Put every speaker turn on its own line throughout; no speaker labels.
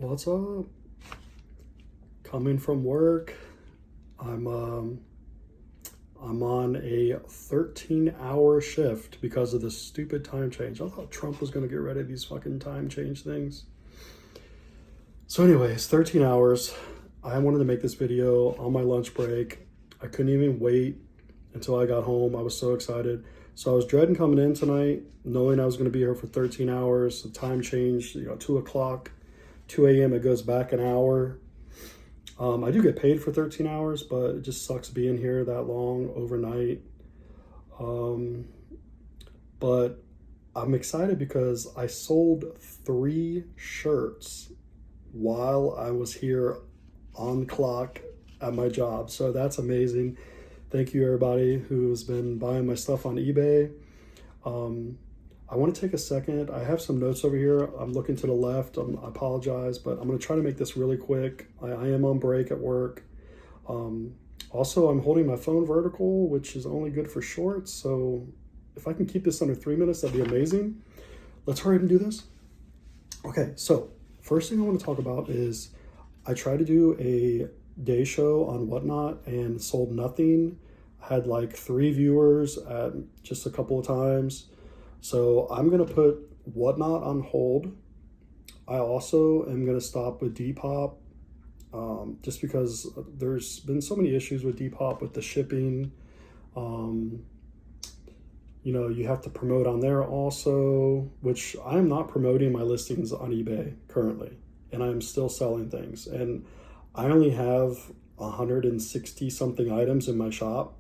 What's up? Coming from work. I'm I'm on a 13-hour shift because of this stupid time change. I thought Trump was gonna get rid of these fucking time change things. So anyways, 13 hours. I wanted to make this video on my lunch break. I couldn't even wait until I got home. I was so excited. So I was dreading coming in tonight, knowing I was gonna be here for 13 hours. The time changed, 2 o'clock. 2 a.m. it goes back an hour. I do get paid for 13 hours, but it just sucks being here that long overnight. But I'm excited because I sold 3 shirts while I was here on clock at my job. So that's amazing. Thank you everybody who's been buying my stuff on eBay. I want to take a second. I have some notes over here. I'm looking to the left. I apologize, but I'm going to try to make this really quick. I am on break at work. Also, I'm holding my phone vertical, which is only good for shorts. So if I can keep this under 3 minutes, that'd be amazing. Let's hurry up and do this. Okay, so first thing I want to talk about is I tried to do a day show on Whatnot and sold nothing. I had like 3 viewers at just a couple of times. So I'm going to put Whatnot on hold. I also am going to stop with Depop just because there's been so many issues with Depop with the shipping. You have to promote on there also, which I'm not promoting my listings on eBay currently, and I'm still selling things. And I only have 160 something items in my shop,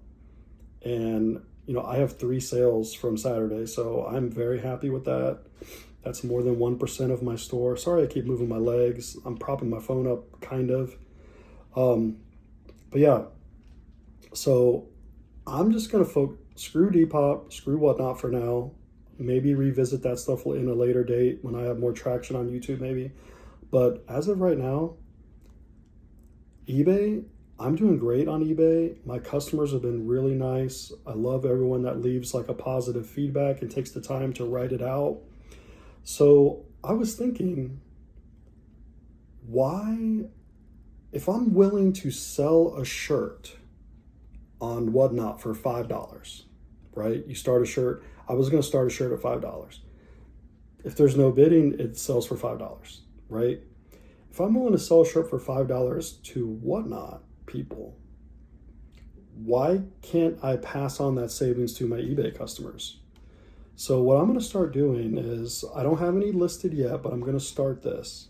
and I have 3 sales from Saturday, so I'm very happy with that. That's more than 1% of my store. Sorry, I keep moving my legs. I'm propping my phone up, kind of. But yeah, so I'm just gonna screw Depop, screw Whatnot for now. Maybe revisit that stuff in a later date when I have more traction on YouTube, maybe. But as of right now, eBay, I'm doing great on eBay. My customers have been really nice. I love everyone that leaves like a positive feedback and takes the time to write it out. So I was thinking, why, if I'm willing to sell a shirt on Whatnot for $5, right? You start a shirt. I was going to start a shirt at $5. If there's no bidding, it sells for $5, right? If I'm willing to sell a shirt for $5 to Whatnot people, why can't I pass on that savings to my eBay customers? So what I'm going to start doing is, I don't have any listed yet, but I'm going to start this.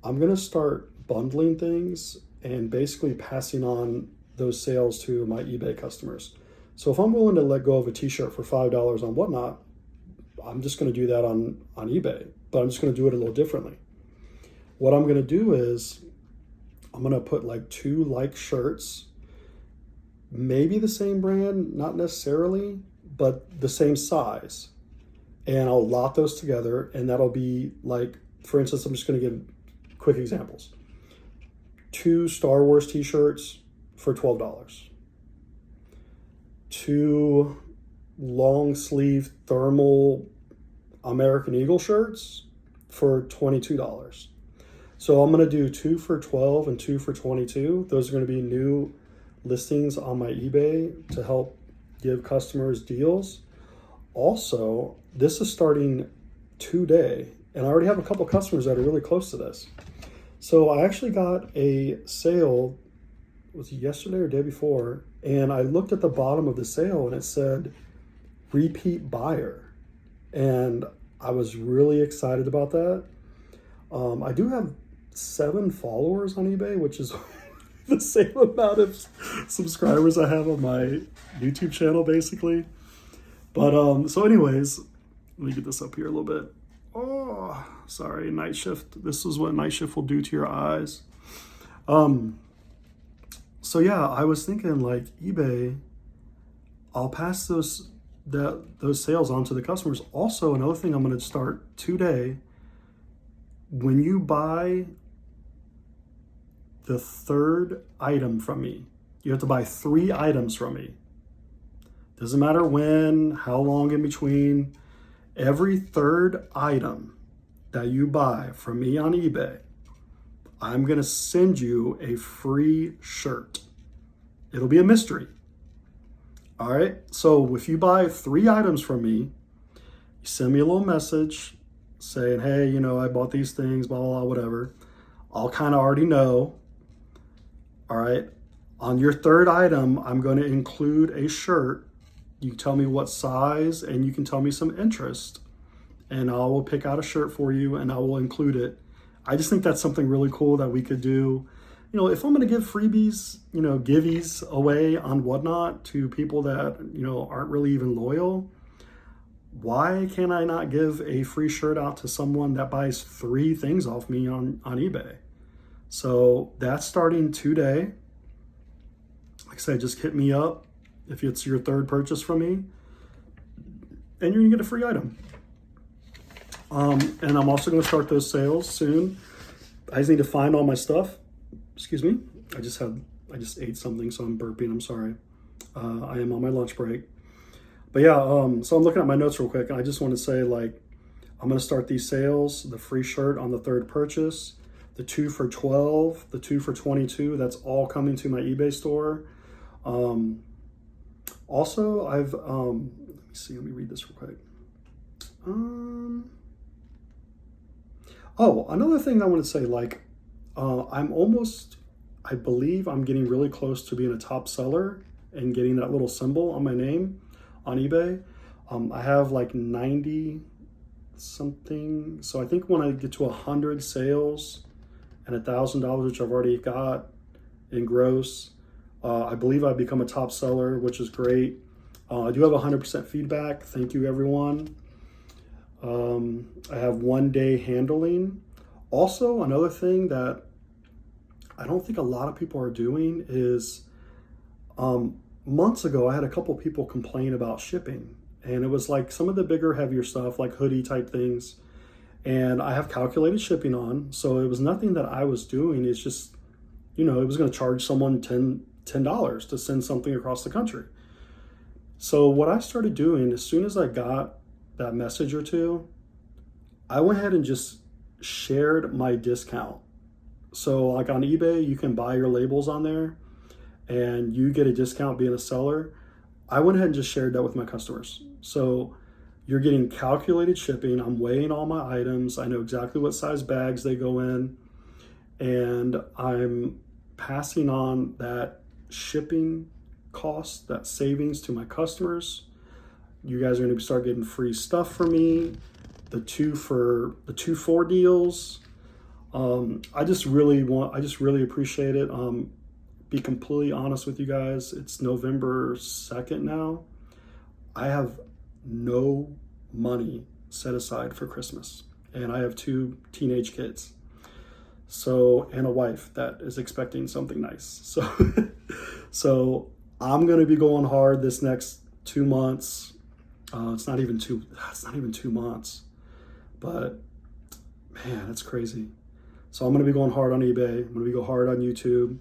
I'm going to start bundling things and basically passing on those sales to my eBay customers. So if I'm willing to let go of a t-shirt for $5 on Whatnot, I'm just going to do that on eBay, but I'm just going to do it a little differently. What I'm going to do is I'm going to put like 2 like shirts, maybe the same brand, not necessarily, but the same size. And I'll lot those together, and that'll be like, for instance, I'm just going to give quick examples. 2 Star Wars t-shirts for $12. 2 long sleeve thermal American Eagle shirts for $22. So I'm going to do 2 for $12 and 2 for $22. Those are going to be new listings on my eBay to help give customers deals. Also, this is starting today, and I already have a couple customers that are really close to this. So I actually got a sale, was it yesterday or day before? And I looked at the bottom of the sale and it said repeat buyer. And I was really excited about that. I do have 7 followers on eBay, which is the same amount of subscribers I have on my YouTube channel, basically. But so anyways, let me get this up here a little bit. Oh, sorry, night shift. This is what night shift will do to your eyes. So yeah, I was thinking like eBay, I'll pass those sales on to the customers. Also, another thing I'm going to start today, when you buy the 3rd item from me, you have to buy 3 items from me. Doesn't matter when, how long in between. Every 3rd item that you buy from me on eBay, I'm going to send you a free shirt. It'll be a mystery. All right. So if you buy 3 items from me, you send me a little message saying, hey, you know, I bought these things, blah, blah, blah, whatever. I'll kind of already know. All right. On your 3rd item, I'm going to include a shirt. You tell me what size and you can tell me some interest. And I will pick out a shirt for you and I will include it. I just think that's something really cool that we could do. You know, if I'm going to give freebies, you know, giveys away on Whatnot to people that, you know, aren't really even loyal, why can I not give a free shirt out to someone that buys 3 things off me on eBay? So that's starting today. Like I said, just hit me up if it's your 3rd purchase from me, and you're gonna get a free item. And I'm also gonna start those sales soon. I just need to find all my stuff. Excuse me. I just ate something, so I'm burping. I'm sorry. I am on my lunch break. But yeah, so I'm looking at my notes real quick, and I just want to say, like, I'm going to start these sales, the free shirt on the 3rd purchase, the 2 for $12, the 2 for $22. That's all coming to my eBay store. Also, I've, let me see, let me read this real quick. Oh, another thing I want to say, like, I believe I'm getting really close to being a top seller and getting that little symbol on my name on eBay. I have like 90 something. So I think when I get to 100 sales and $1,000, which I've already got in gross, I believe I've become a top seller, which is great. I do have 100% feedback. Thank you, everyone. I have 1 day handling. Also, another thing that I don't think a lot of people are doing is, months ago, I had a couple people complain about shipping, and it was like some of the bigger, heavier stuff, like hoodie type things. And I have calculated shipping on, so it was nothing that I was doing. It's just, you know, it was going to charge someone $10 to send something across the country. So what I started doing, as soon as I got that message or two, I went ahead and just shared my discount. So like on eBay, you can buy your labels on there and you get a discount being a seller. I went ahead and just shared that with my customers. So you're getting calculated shipping. I'm weighing all my items. I know exactly what size bags they go in, and I'm passing on that shipping cost, that savings to my customers. You guys are going to start getting free stuff from me. The 2 for deals. I just really appreciate it. Be completely honest with you guys. It's November 2nd now. I have no money set aside for Christmas, and I have 2 teenage kids. So, and a wife that is expecting something nice. So I'm going to be going hard this next 2 months. It's not even 2 months, but man, that's crazy. So I'm going to be going hard on eBay. I'm going to be going hard on YouTube.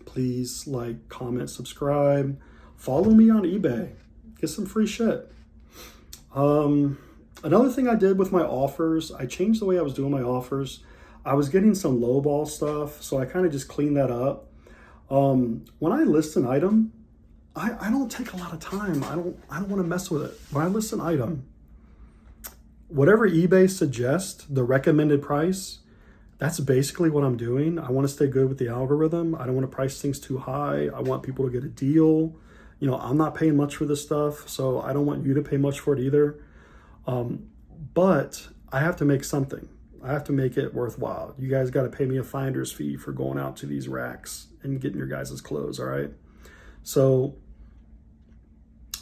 Please like, comment, subscribe, follow me on eBay, get some free shit. Another thing I did with my offers, I changed the way I was doing my offers. I was getting some lowball stuff, so I kind of just cleaned that up. When I list an item, I don't take a lot of time. I don't want to mess with it. When I list an item, whatever eBay suggests, the recommended price, that's basically what I'm doing. I want to stay good with the algorithm. I don't want to price things too high. I want people to get a deal. You know, I'm not paying much for this stuff, so I don't want you to pay much for it either. But I have to make something. I have to make it worthwhile. You guys got to pay me a finder's fee for going out to these racks and getting your guys' clothes, all right? So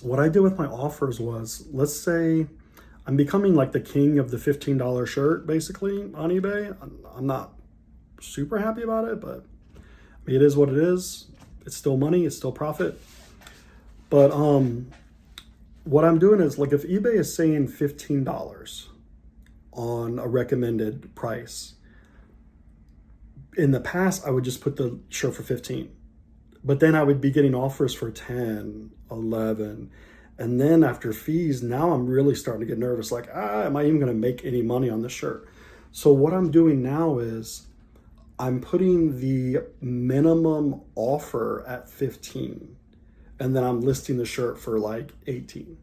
what I did with my offers was, let's say I'm becoming like the king of the $15 shirt, basically, on eBay. I'm not super happy about it, but I mean, it is what it is. It's still money. It's still profit. But what I'm doing is, like, if eBay is saying $15 on a recommended price, in the past, I would just put the shirt for 15. But then I would be getting offers for 10, 11. And then after fees, now I'm really starting to get nervous. Like, am I even going to make any money on this shirt? So what I'm doing now is I'm putting the minimum offer at 15, and then I'm listing the shirt for like 18,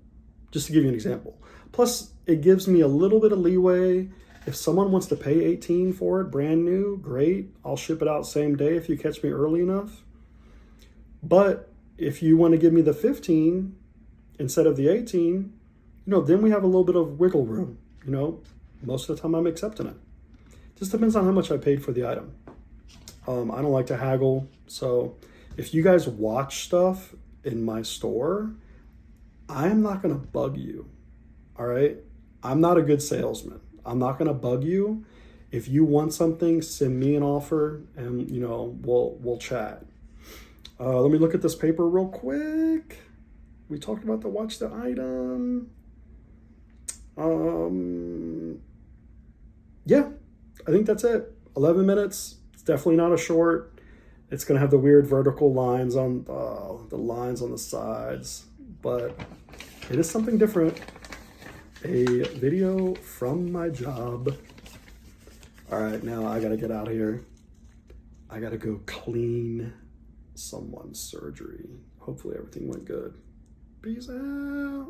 just to give you an example. Plus, it gives me a little bit of leeway. If someone wants to pay 18 for it, brand new, great. I'll ship it out same day if you catch me early enough. But if you want to give me the 15 instead of the 18, then we have a little bit of wiggle room. Most of the time I'm accepting it. Just depends on how much I paid for the item. I don't like to haggle. So if you guys watch stuff in my store, I'm not going to bug you. All right. I'm not a good salesman. I'm not going to bug you. If you want something, send me an offer and, we'll chat. Let me look at this paper real quick. We talked about the watch the item. Yeah, I think that's it. 11 minutes. It's definitely not a short. It's going to have the weird vertical lines on the lines on the sides, but it is something different. A video from my job. All right, now I got to get out of here. I got to go clean someone's surgery. Hopefully everything went good. Peace out.